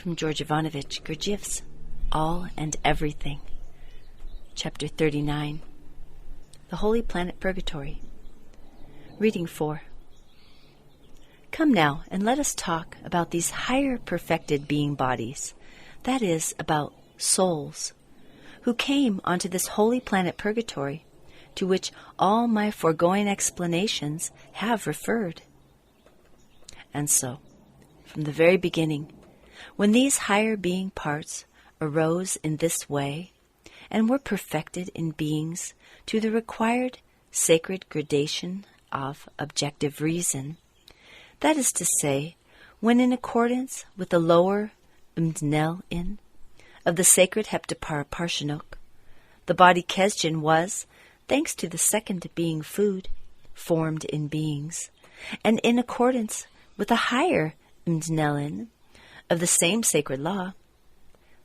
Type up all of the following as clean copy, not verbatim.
from George Ivanovich Gurdjieff's All and Everything, Chapter 39, The Holy Planet Purgatory. Reading 4. Come now, and let us talk about these higher perfected being bodies, that is, about souls, who came onto this holy planet Purgatory, to which all my foregoing explanations have referred. And so, from the very beginning, when these higher being parts arose in this way and were perfected in beings to the required sacred gradation of objective reason, that is to say, when in accordance with the lower Mdnel-in of the sacred Heptapara Parshanok, the body Kesdjan was, thanks to the second being food, formed in beings, and in accordance with the higher Mdnel-in of the same sacred law,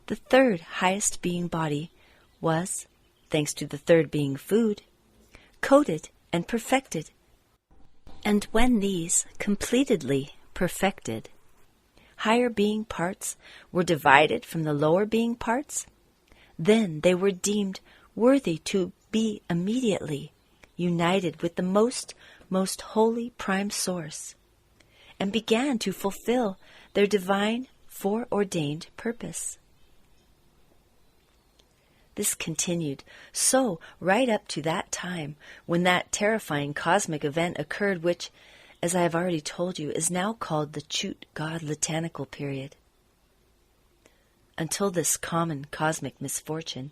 the third highest being body was, thanks to the third being food, coated and perfected. And when these completely perfected, higher being parts were divided from the lower being parts, then they were deemed worthy to be immediately united with the most holy prime source, and began to fulfill their divine foreordained purpose. This continued so right up to that time when that terrifying cosmic event occurred which, as I have already told you, is now called the Chut God Litanical period. Until this common cosmic misfortune,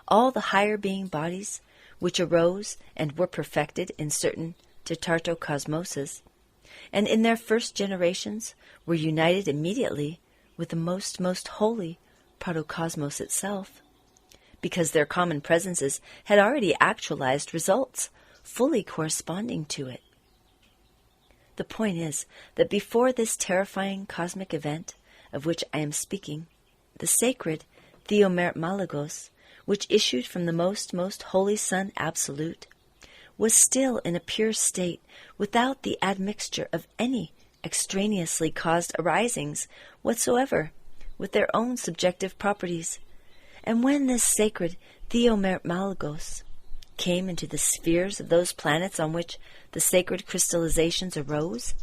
all the higher being bodies which arose and were perfected in certain Tetartocosmoses, and in their first generations were united immediately with the most holy protocosmos itself, because their common presences had already actualized results fully corresponding to it. The point is that before this terrifying cosmic event of which I am speaking, the sacred Theomermalagos, which issued from the most holy Son Absolute, was still in a pure state without the admixture of any extraneously caused arisings whatsoever with their own subjective properties. And when this sacred Theomermalagos came into the spheres of those planets on which the sacred crystallizations arose,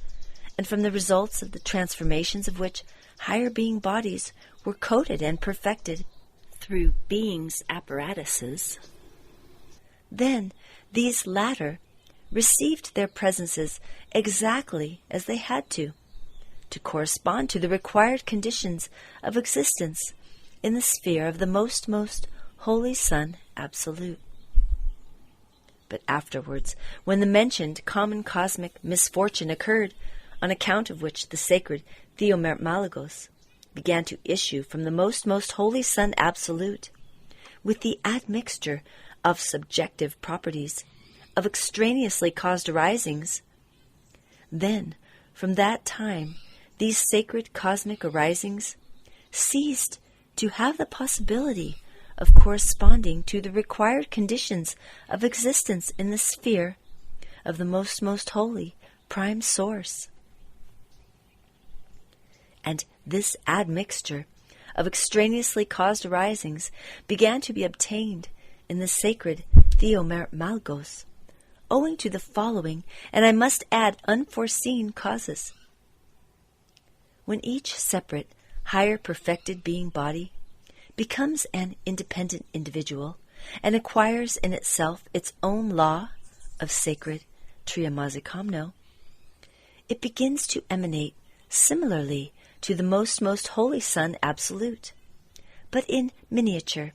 and from the results of the transformations of which higher being bodies were coated and perfected through beings' apparatuses, then these latter received their presences exactly as they had to correspond to the required conditions of existence in the sphere of the most holy Son Absolute. But afterwards, when the mentioned common cosmic misfortune occurred, on account of which the sacred Theomermalagos began to issue from the most holy Son Absolute, with the admixture of subjective properties, of extraneously caused arisings, then, from that time, these sacred cosmic arisings ceased to have the possibility of corresponding to the required conditions of existence in the sphere of the most holy prime source. And this admixture of extraneously caused arisings began to be obtained in the sacred Theomermalagos, owing to the following, and I must add unforeseen causes. When each separate, higher perfected being body becomes an independent individual and acquires in itself its own law of sacred Triamazikamno, it begins to emanate similarly to the most holy Son Absolute, but in miniature.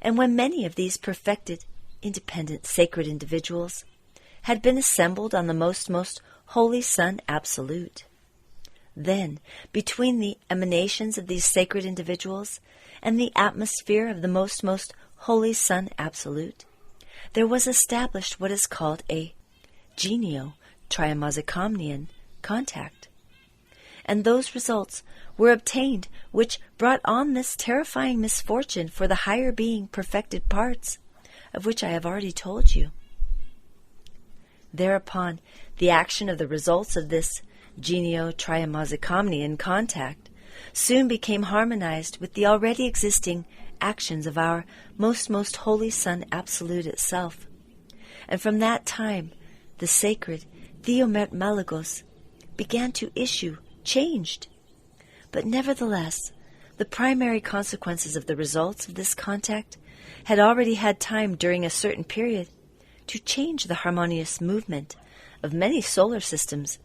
And when many of these perfected, independent, sacred individuals had been assembled on the most holy Son Absolute, then, between the emanations of these sacred individuals and the atmosphere of the most holy Son Absolute, there was established what is called a genio-triamazikamnian contact. And those results were obtained which brought on this terrifying misfortune for the higher being perfected parts, of which I have already told you. Thereupon, the action of the results of this genio-triamazikamnian contact soon became harmonized with the already existing actions of our most holy Son Absolute itself. And from that time, the sacred Theomermalagos began to issue, changed. But nevertheless, the primary consequences of the results of this contact had already had time during a certain period to change the harmonious movement of many solar systems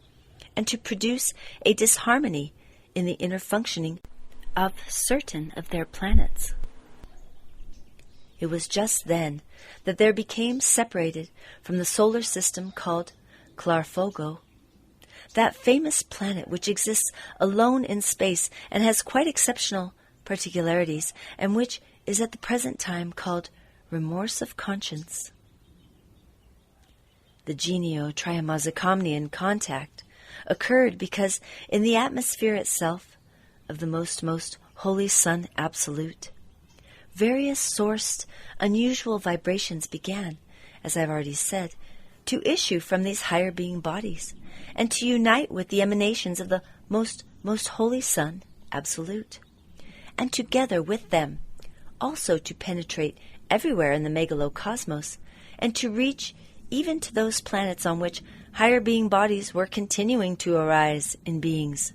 and to produce a disharmony in the inner functioning of certain of their planets. It was just then that there became separated from the solar system called Clarfogo, that famous planet which exists alone in space and has quite exceptional particularities, and which is at the present time called remorse of conscience. The genio-triamazicomnian contact occurred because in the atmosphere itself of the most holy Son Absolute, various sourced, unusual vibrations began, as I've already said, to issue from these higher being bodies, and to unite with the emanations of the most holy Son Absolute, and together with them also to penetrate everywhere in the megalocosmos, and to reach even to those planets on which higher being bodies were continuing to arise in beings.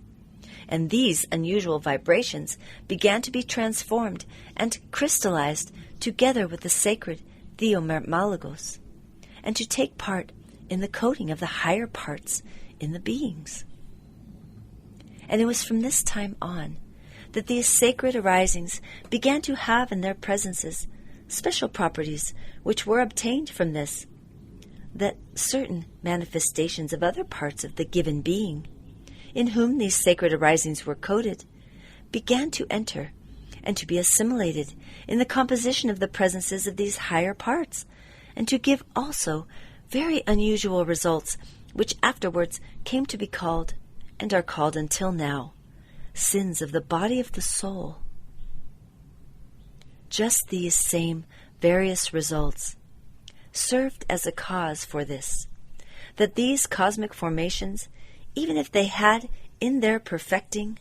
And these unusual vibrations began to be transformed and crystallized together with the sacred Theomermalagos, and to take part in the coding of the higher parts in the beings. And it was from this time on that these sacred arisings began to have in their presences special properties which were obtained from this, that certain manifestations of other parts of the given being, in whom these sacred arisings were coded, began to enter and to be assimilated in the composition of the presences of these higher parts, and to give also very unusual results, which afterwards came to be called, and are called until now, sins of the body of the soul. Just these same various results served as a cause for this, that these cosmic formations, even if they had in their perfecting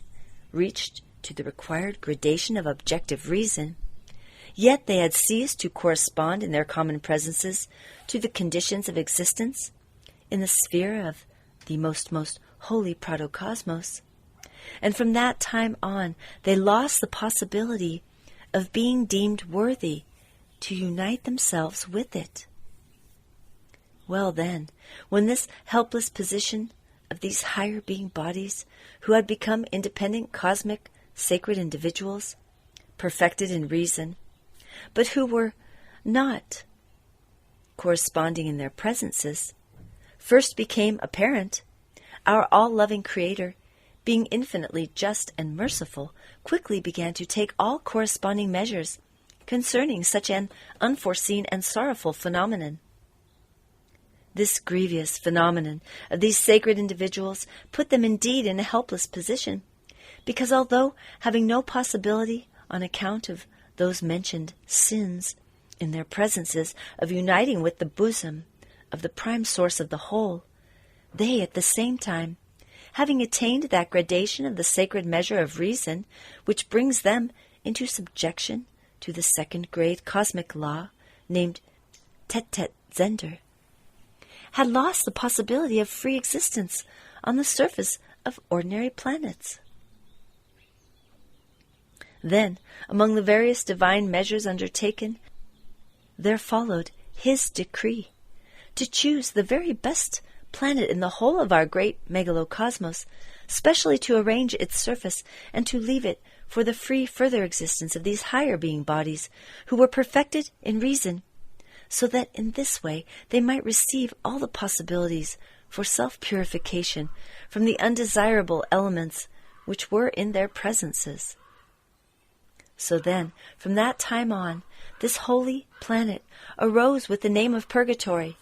reached to the required gradation of objective reason, yet they had ceased to correspond in their common presences to the conditions of existence in the sphere of the most holy protocosmos, and from that time on they lost the possibility of being deemed worthy to unite themselves with it. Well then, when this helpless position of these higher being bodies, who had become independent cosmic sacred individuals, perfected in reason, but who were not corresponding in their presences, first became apparent, our all-loving Creator, being infinitely just and merciful, quickly began to take all corresponding measures concerning such an unforeseen and sorrowful phenomenon. This grievous phenomenon of these sacred individuals put them indeed in a helpless position, because although having no possibility on account of those mentioned sins in their presences of uniting with the bosom of the prime source of the whole, they at the same time, having attained that gradation of the sacred measure of reason which brings them into subjection to the second grade cosmic law named Tet Zender, had lost the possibility of free existence on the surface of ordinary planets. Then, among the various divine measures undertaken, there followed His decree to choose the very best planet in the whole of our great megalocosmos, specially to arrange its surface and to leave it for the free further existence of these higher being bodies who were perfected in reason, so that in this way they might receive all the possibilities for self-purification from the undesirable elements which were in their presences. So then, from that time on, this holy planet arose with the name of Purgatory,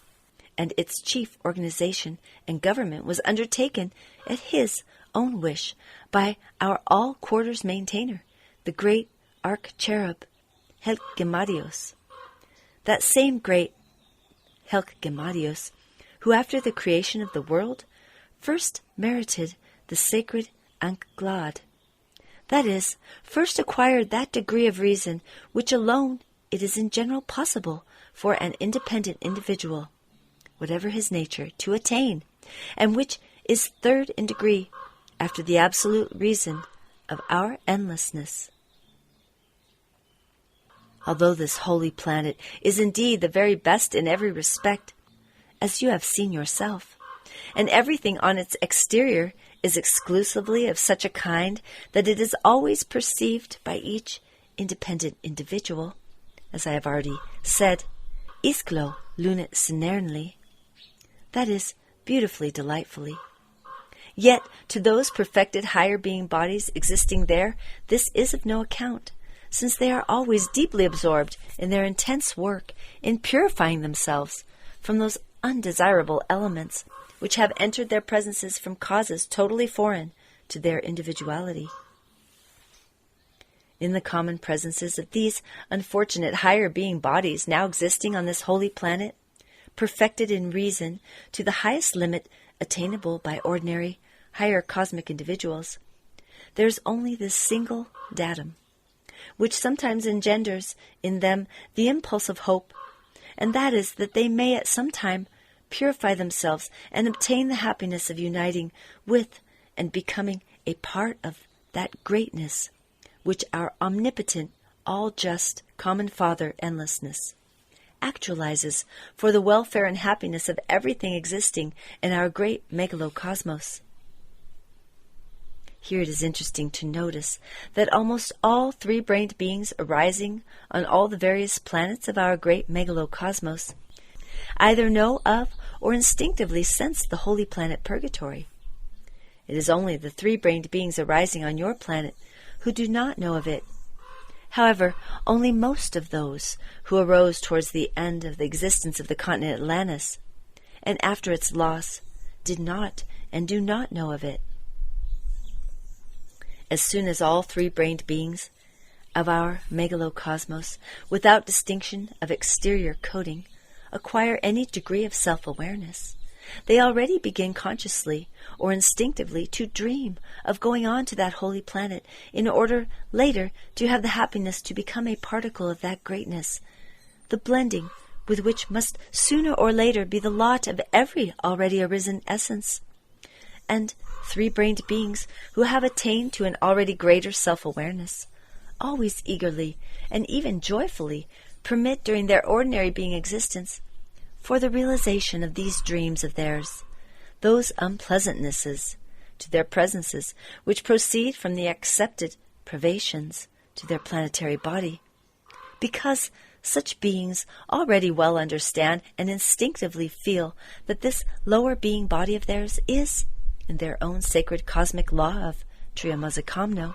and its chief organization and government was undertaken at His own wish by our all-quarters maintainer, the great arch-cherub, Helgemadios. That same great Helgemadios, who after the creation of the world first merited the sacred Anklad, That is, first acquire that degree of reason which alone it is in general possible for an independent individual, whatever his nature, to attain, and which is third in degree after the absolute reason of our endlessness. Although this holy planet is indeed the very best in every respect, as you have seen yourself, and everything on its exterior is exclusively of such a kind that it is always perceived by each independent individual, as I have already said, isklo lunet sinernly, that is, beautifully, delightfully. Yet to those perfected higher being bodies existing there, this is of no account, since they are always deeply absorbed in their intense work in purifying themselves from those undesirable elements which have entered their presences from causes totally foreign to their individuality. In the common presences of these unfortunate higher being bodies now existing on this holy planet, perfected in reason to the highest limit attainable by ordinary higher cosmic individuals, there is only this single datum, which sometimes engenders in them the impulse of hope, and that is that they may at some time purify themselves and obtain the happiness of uniting with and becoming a part of that greatness which our omnipotent, all-just, common Father, endlessness, actualizes for the welfare and happiness of everything existing in our great megalocosmos. Here it is interesting to notice that almost all three-brained beings arising on all the various planets of our great megalocosmos either know of or instinctively sense the holy planet Purgatory. It is only the three-brained beings arising on your planet who do not know of it. However, only most of those who arose towards the end of the existence of the continent Atlantis, and after its loss, did not and do not know of it. As soon as all three-brained beings of our megalocosmos, without distinction of exterior coating, acquire any degree of self-awareness, they already begin consciously or instinctively to dream of going on to that holy planet in order later to have the happiness to become a particle of that greatness, the blending with which must sooner or later be the lot of every already arisen essence. And three-brained beings who have attained to an already greater self-awareness always eagerly and even joyfully permit during their ordinary being existence for the realization of these dreams of theirs, those unpleasantnesses to their presences which proceed from the accepted privations to their planetary body, because such beings already well understand and instinctively feel that this lower being body of theirs is, in their own sacred cosmic law of Triamazakamno,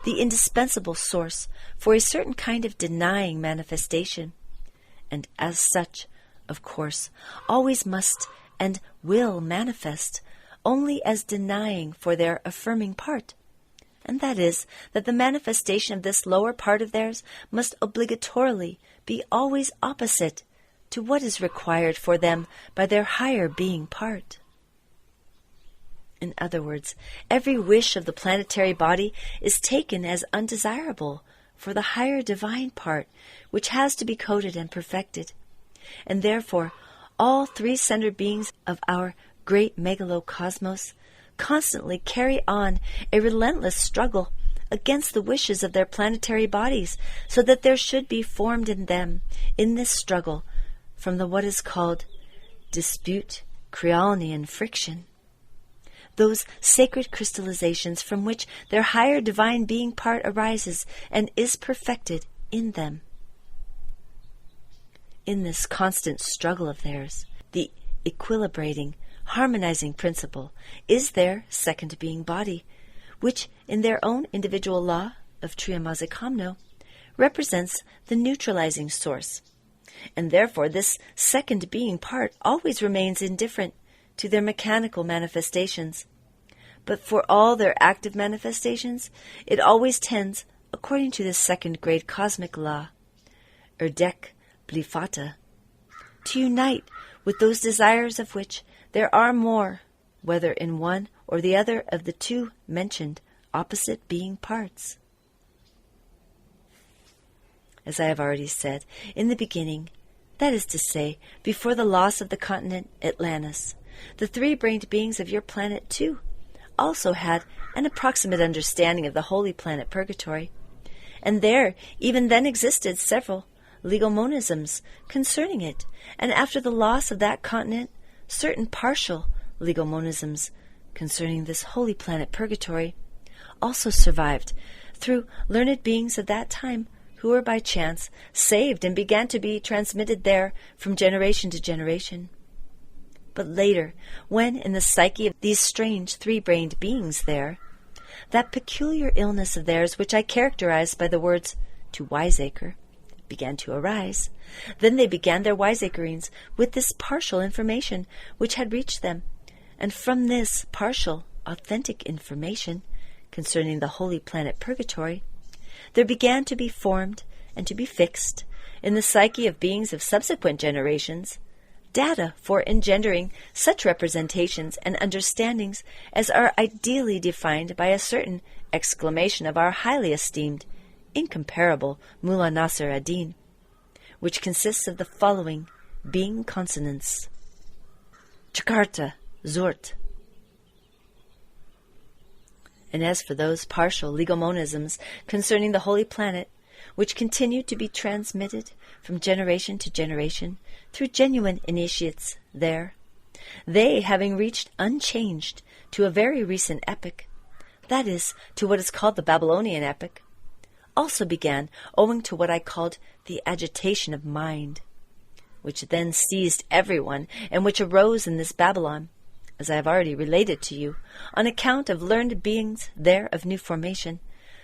the indispensable source for a certain kind of denying manifestation, and as such, of course, always must and will manifest only as denying for their affirming part, and that is, that the manifestation of this lower part of theirs must obligatorily be always opposite to what is required for them by their higher being part. In other words, every wish of the planetary body is taken as undesirable for the higher divine part which has to be coded and perfected, and therefore all three-centered beings of our great megalocosmos constantly carry on a relentless struggle against the wishes of their planetary bodies, so that there should be formed in them, in this struggle, from the what is called dispute, crealny, and friction, those sacred crystallizations from which their higher divine being part arises and is perfected in them. In this constant struggle of theirs, the equilibrating, harmonizing principle is their second being body, which in their own individual law of Triamazakamno represents the neutralizing source, and therefore this second being part always remains indifferent to their mechanical manifestations. But for all their active manifestations, it always tends, according to this second grade cosmic law, Erdek Blifata, to unite with those desires of which there are more, whether in one or the other of the two mentioned opposite being parts. As I have already said, in the beginning, that is to say, before the loss of the continent Atlantis, the three-brained beings of your planet, too, also had an approximate understanding of the holy planet Purgatory, and there even then existed several legal monisms concerning it, and after the loss of that continent, certain partial legal monisms concerning this holy planet Purgatory also survived through learned beings of that time who were by chance saved and began to be transmitted there from generation to generation. But later, when in the psyche of these strange three-brained beings there, that peculiar illness of theirs which I characterized by the words to wiseacre began to arise, then they began their wiseacrings with this partial information which had reached them, and from this partial, authentic information concerning the holy planet Purgatory, there began to be formed and to be fixed in the psyche of beings of subsequent generations data for engendering such representations and understandings as are ideally defined by a certain exclamation of our highly esteemed, incomparable Mullah Nasser ad-Din, which consists of the following being consonants: Jakarta, Zort. And as for those partial legal monisms concerning the holy planet, which continue to be transmitted from generation to generation through genuine initiates there, they, having reached unchanged to a very recent epoch, that is, to what is called the Babylonian epoch, also began owing to what I called the agitation of mind, which then seized everyone, and which arose in this Babylon, as I have already related to you, on account of learned beings there of new formation,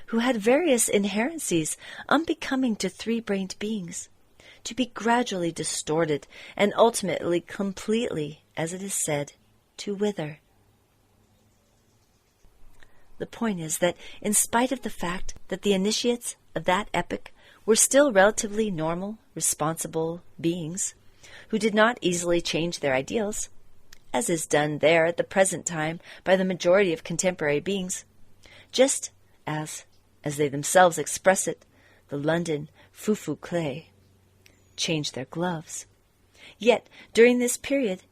who had various inherencies unbecoming to three-brained beings, to be gradually distorted, and ultimately completely, as it is said, to wither. The point is that in spite of the fact that the initiates of that epoch were still relatively normal, responsible beings, who did not easily change their ideals, as is done there at the present time by the majority of contemporary beings, just as they themselves express it, the London foo-foo clay, change their gloves. Yet, during this period,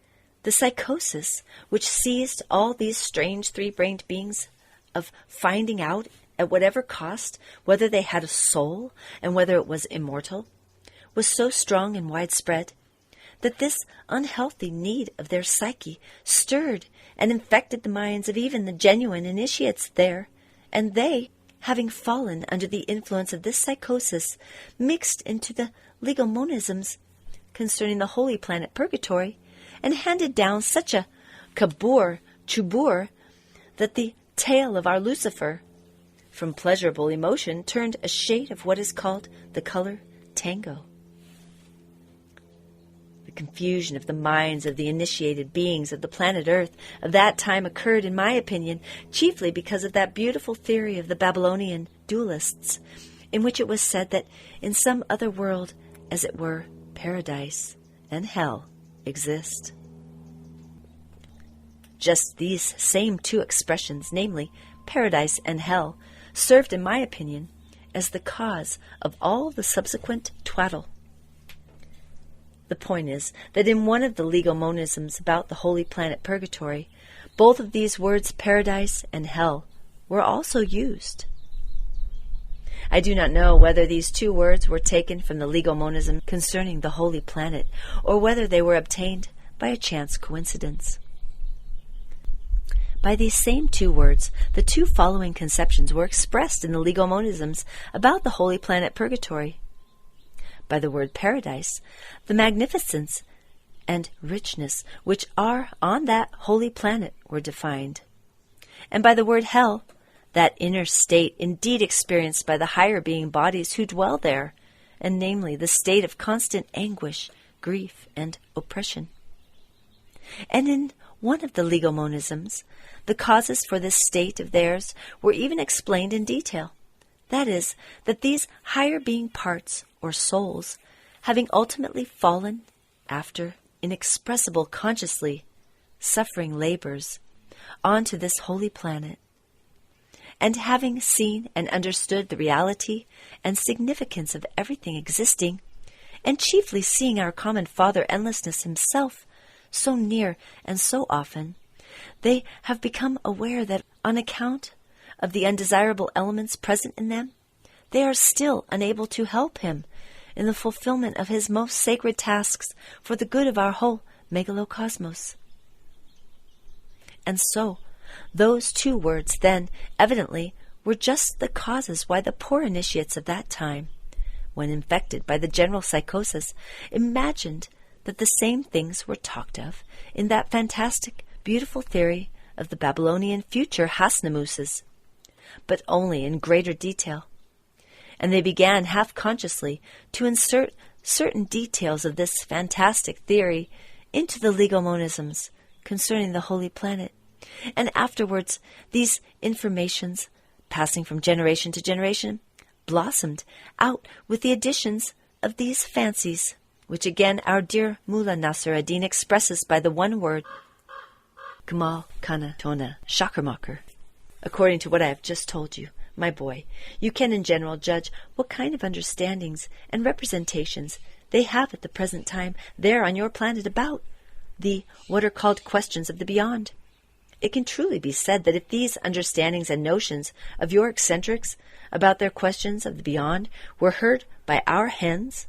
the psychosis which seized all these strange three-brained beings of finding out at whatever cost whether they had a soul and whether it was immortal, was so strong and widespread that this unhealthy need of their psyche stirred and infected the minds of even the genuine initiates there, and they, having fallen under the influence of this psychosis, mixed into the legal monisms concerning the holy planet Purgatory, and handed down such a kabur chubur that the tail of our Lucifer, from pleasurable emotion, turned a shade of what is called the color tango. The confusion of the minds of the initiated beings of the planet Earth of that time occurred, in my opinion, chiefly because of that beautiful theory of the Babylonian dualists, in which it was said that in some other world, as it were, paradise and hell exist. Just these same two expressions, namely, paradise and hell, served, in my opinion, as the cause of all the subsequent twaddle. The point is that in one of the legal monisms about the holy planet Purgatory, both of these words, paradise and hell, were also used. I do not know whether these two words were taken from the legal monism concerning the holy planet, or whether they were obtained by a chance coincidence. By these same two words, the two following conceptions were expressed in the legal monisms about the holy planet Purgatory. By the word paradise, the magnificence and richness which are on that holy planet were defined. And by the word hell, that inner state indeed experienced by the higher being bodies who dwell there, and namely the state of constant anguish, grief, and oppression. And in one of the legal monisms, the causes for this state of theirs were even explained in detail. That is, that these higher being parts, or souls, having ultimately fallen after inexpressible consciously suffering labors onto this holy planet, and having seen and understood the reality and significance of everything existing, and chiefly seeing our common Father Endlessness himself so near and so often, they have become aware that on account of the undesirable elements present in them, they are still unable to help him in the fulfillment of his most sacred tasks for the good of our whole megalocosmos. And so, those two words then, evidently, were just the causes why the poor initiates of that time, when infected by the general psychosis, imagined that the same things were talked of in that fantastic, beautiful theory of the Babylonian future Hasnamuses, but only in greater detail. And they began half-consciously to insert certain details of this fantastic theory into the legal monisms concerning the Holy Planet. And afterwards, these informations, passing from generation to generation, blossomed out with the additions of these fancies, which again our dear Mullah Nasser ad-Din expresses by the one word, Gamal Kana Tona Shakramacher. According to what I have just told you, my boy, you can in general judge what kind of understandings and representations they have at the present time there on your planet about the what are called questions of the beyond. It can truly be said that if these understandings and notions of your eccentrics about their questions of the beyond were heard by our hens,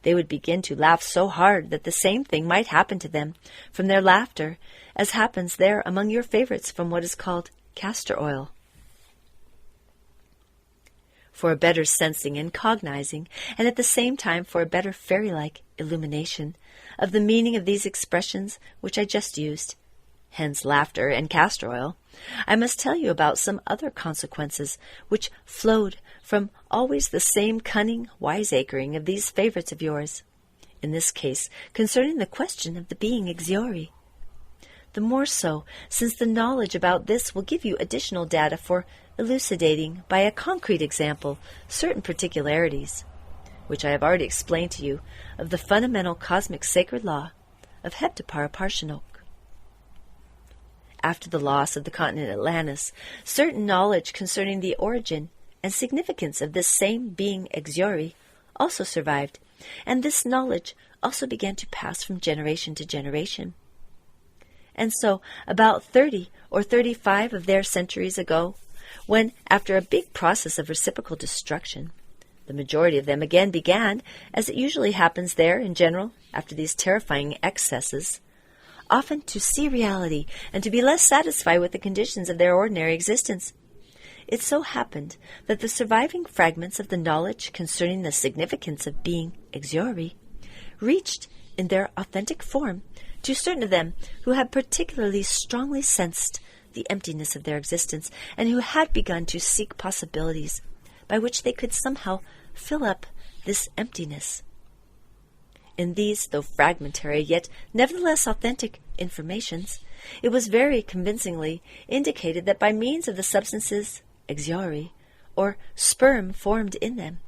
they would begin to laugh so hard that the same thing might happen to them from their laughter as happens there among your favorites from what is called castor oil. For a better sensing and cognizing, and at the same time for a better fairy-like illumination of the meaning of these expressions which I just used, hence laughter and castor oil, I must tell you about some other consequences which flowed from always the same cunning wiseacring of these favorites of yours, in this case concerning the question of the being Ixiori. The more so, since the knowledge about this will give you additional data for elucidating by a concrete example certain particularities, which I have already explained to you, of the fundamental cosmic sacred law of Heptapara Parshinok. After the loss of the continent Atlantis, certain knowledge concerning the origin and significance of this same being Ixiori also survived, and this knowledge also began to pass from generation to generation. And so, about 30 or 35 of their centuries ago, when, after a big process of reciprocal destruction, the majority of them again began, as it usually happens there in general after these terrifying excesses, often to see reality and to be less satisfied with the conditions of their ordinary existence. It so happened that the surviving fragments of the knowledge concerning the significance of being Ixiori reached in their authentic form to certain of them who had particularly strongly sensed the emptiness of their existence and who had begun to seek possibilities by which they could somehow fill up this emptiness. In these, though fragmentary, yet nevertheless authentic informations, it was very convincingly indicated that by means of the substances Ixiori, or sperm formed in them,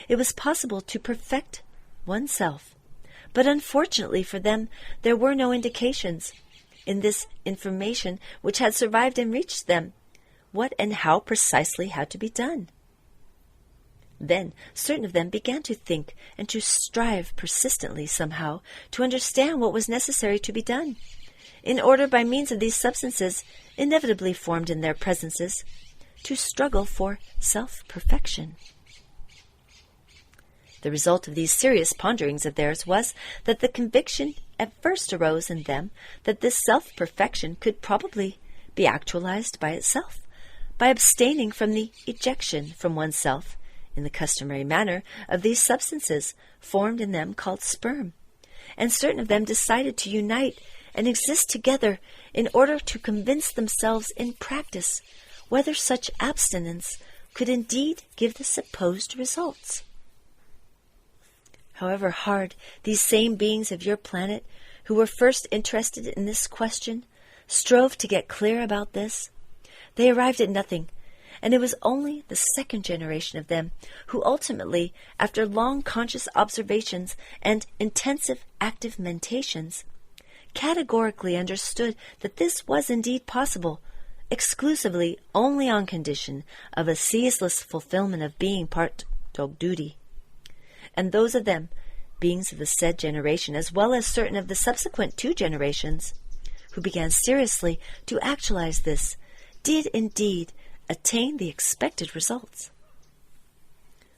it was possible to perfect oneself. But unfortunately for them, there were no indications in this information which had survived and reached them what and how precisely had to be done. Then certain of them began to think and to strive persistently somehow to understand what was necessary to be done, in order by means of these substances inevitably formed in their presences to struggle for self-perfection. The result of these serious ponderings of theirs was that the conviction at first arose in them that this self-perfection could probably be actualized by itself, by abstaining from the ejection from oneself, in the customary manner, of these substances formed in them called sperm, and certain of them decided to unite and exist together in order to convince themselves in practice whether such abstinence could indeed give the supposed results. However hard these same beings of your planet, who were first interested in this question, strove to get clear about this, they arrived at nothing, and it was only the second generation of them who ultimately, after long conscious observations and intensive active mentations, categorically understood that this was indeed possible, exclusively only on condition of a ceaseless fulfillment of being part dog duty. And those of them, beings of the said generation, as well as certain of the subsequent 2 generations, who began seriously to actualize this, did indeed attain the expected results.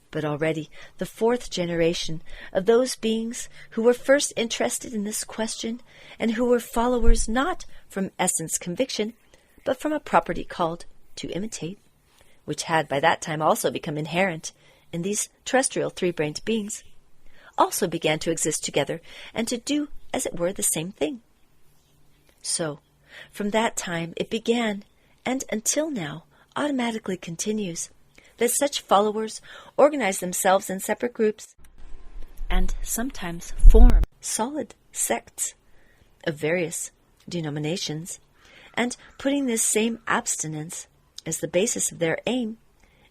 But already the 4th generation of those beings who were first interested in this question, and who were followers not from essence conviction, but from a property called to imitate, which had by that time also become inherent in these terrestrial 3-brained beings, also began to exist together and to do, as it were, the same thing. So, from that time it began, and until now automatically continues, that such followers organize themselves in separate groups and sometimes form solid sects of various denominations, and putting this same abstinence as the basis of their aim,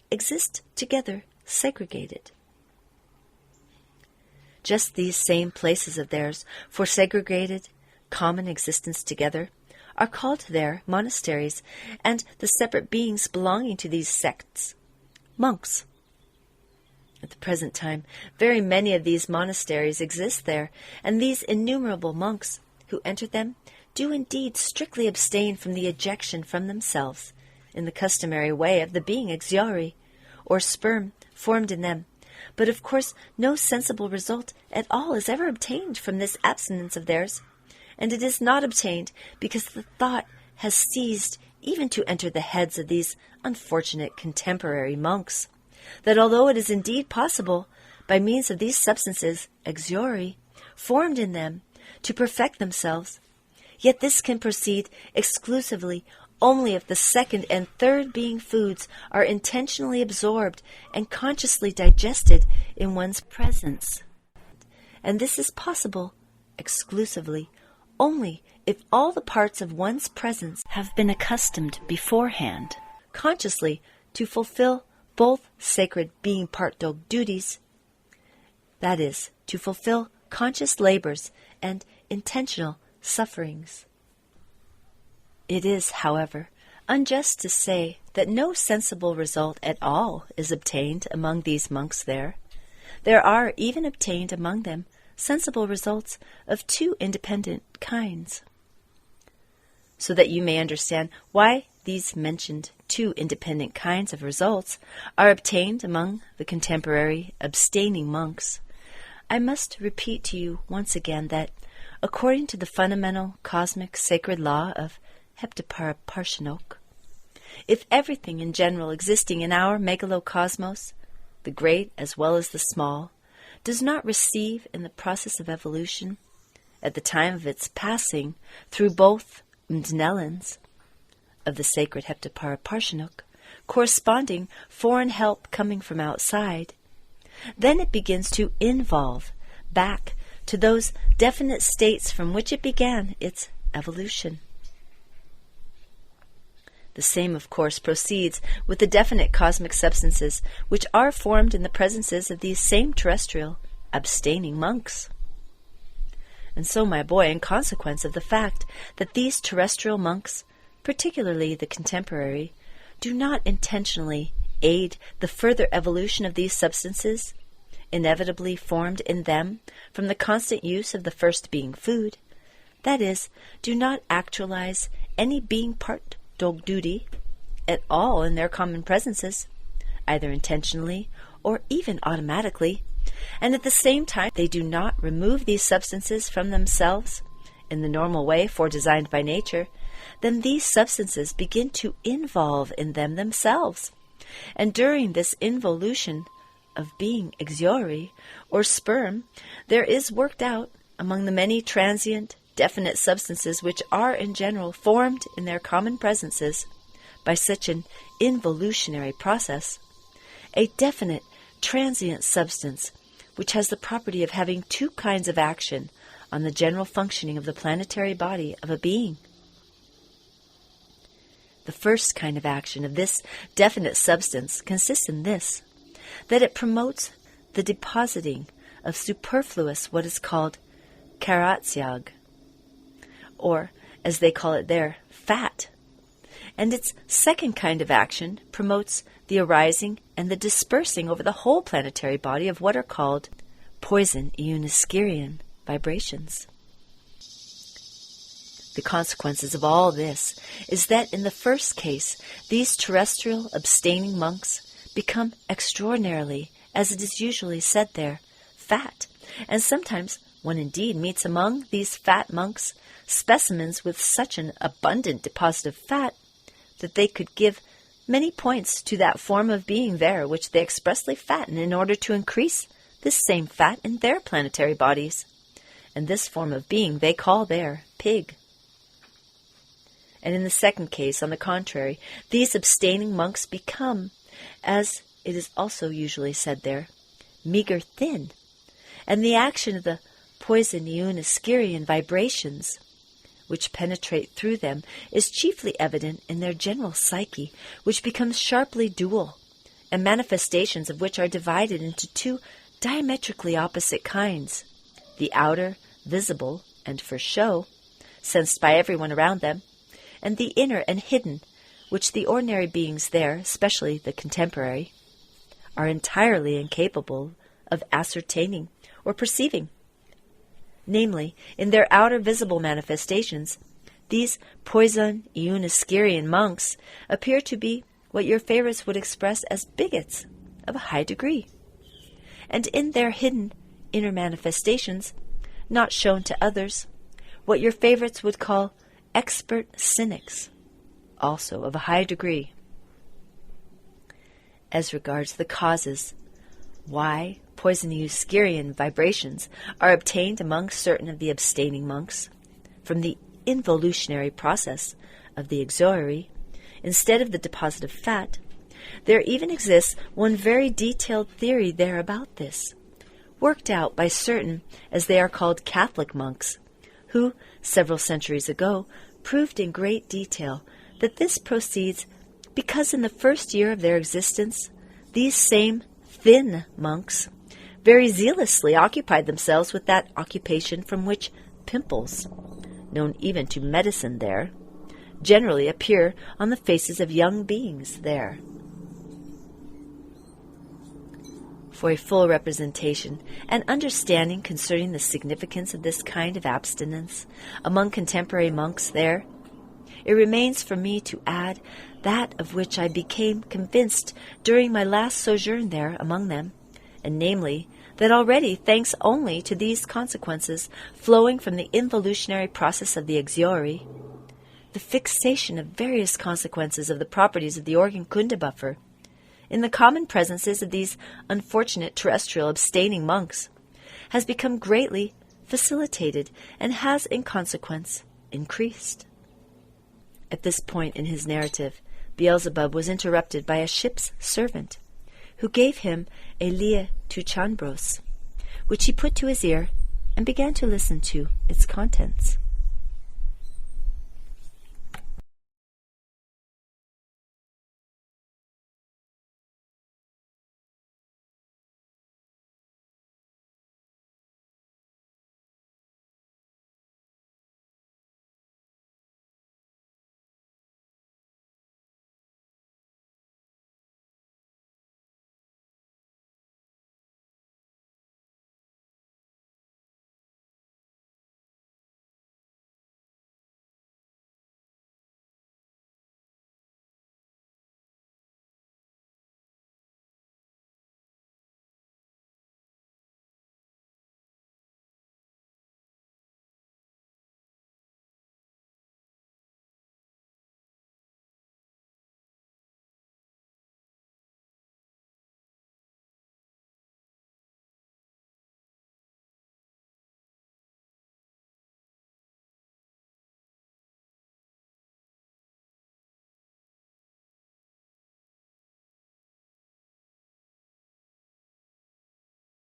exist together segregated. Just these same places of theirs for segregated, common existence together are called there monasteries, and the separate beings belonging to these sects monks. At the present time, very many of these monasteries exist there, and these innumerable monks who enter them do indeed strictly abstain from the ejection from themselves, in the customary way of the being exuari, or sperm, formed in them. But of course no sensible result at all is ever obtained from this abstinence of theirs, and it is not obtained because the thought has ceased even to enter the heads of these unfortunate contemporary monks, that although it is indeed possible, by means of these substances, exuari, formed in them, to perfect themselves, yet this can proceed exclusively only if the 2nd and 3rd being foods are intentionally absorbed and consciously digested in one's presence. And this is possible exclusively only if all the parts of one's presence have been accustomed beforehand, consciously, to fulfill both sacred being part dog duties, that is, to fulfill conscious labors and intentional sufferings. It is, however, unjust to say that no sensible result at all is obtained among these monks there. There are even obtained among them sensible results of 2 independent kinds. So that you may understand why these mentioned 2 independent kinds of results are obtained among the contemporary abstaining monks, I must repeat to you once again that, according to the fundamental cosmic sacred law of Heptaparaparshinok, if everything in general existing in our megalocosmos, the great as well as the small, does not receive in the process of evolution, at the time of its passing through both Mdnelins of the sacred Heptaparaparshinok, corresponding foreign help coming from outside, then it begins to involve back to those definite states from which it began its evolution. The same, of course, proceeds with the definite cosmic substances which are formed in the presences of these same terrestrial abstaining monks. And so, my boy, in consequence of the fact that these terrestrial monks, particularly the contemporary, do not intentionally aid the further evolution of these substances, inevitably formed in them from the constant use of the first being food, that is, do not actualize any being part dog duty at all in their common presences, either intentionally or even automatically, and at the same time they do not remove these substances from themselves in the normal way foredesigned by nature, then these substances begin to involve in them themselves. And during this involution of being exuari, or sperm, there is worked out, among the many transient, definite substances which are in general formed in their common presences by such an involutionary process, a definite transient substance which has the property of having 2 kinds of action on the general functioning of the planetary body of a being. The first kind of action of this definite substance consists in this, that it promotes the depositing of superfluous what is called karatsiag, or, as they call it there, fat, and its second kind of action promotes the arising and the dispersing over the whole planetary body of what are called poison ionospherian vibrations. The consequences of all this is that in the first case, these terrestrial abstaining monks become extraordinarily, as it is usually said there, fat, and sometimes one indeed meets among these fat monks specimens with such an abundant deposit of fat that they could give many points to that form of being there which they expressly fatten in order to increase this same fat in their planetary bodies. And this form of being they call their pig. And in the second case, on the contrary, these abstaining monks become, as it is also usually said there, meager thin, and the action of the poison ionospherian vibrations which penetrate through them is chiefly evident in their general psyche, which becomes sharply dual, and manifestations of which are divided into two diametrically opposite kinds, the outer, visible, and for show, sensed by everyone around them, and the inner and hidden, which the ordinary beings there, especially the contemporary, are entirely incapable of ascertaining or perceiving. Namely, in their outer visible manifestations, these poison ionospherian monks appear to be what your favorites would express as bigots of a high degree, and in their hidden inner manifestations, not shown to others, what your favorites would call expert cynics, also of a high degree. As regards the causes, why poison ionospherian vibrations are obtained among certain of the abstaining monks from the involutionary process of the exorry, instead of the deposit of fat, there even exists one very detailed theory there about this, worked out by certain, as they are called, Catholic monks, who, several centuries ago, proved in great detail that this proceeds because in the first year of their existence, these same thin monks very zealously occupied themselves with that occupation from which pimples, known even to medicine there, generally appear on the faces of young beings there. For a full representation and understanding concerning the significance of this kind of abstinence among contemporary monks there, it remains for me to add that of which I became convinced during my last sojourn there among them, and namely, that already, thanks only to these consequences flowing from the involutionary process of the exorry, the fixation of various consequences of the properties of the organ Kundabuffer in the common presences of these unfortunate terrestrial abstaining monks has become greatly facilitated and has in consequence increased. At this point in his narrative, Beelzebub was interrupted by a ship's servant, who gave him a lia to Chanbros, which he put to his ear and began to listen to its contents.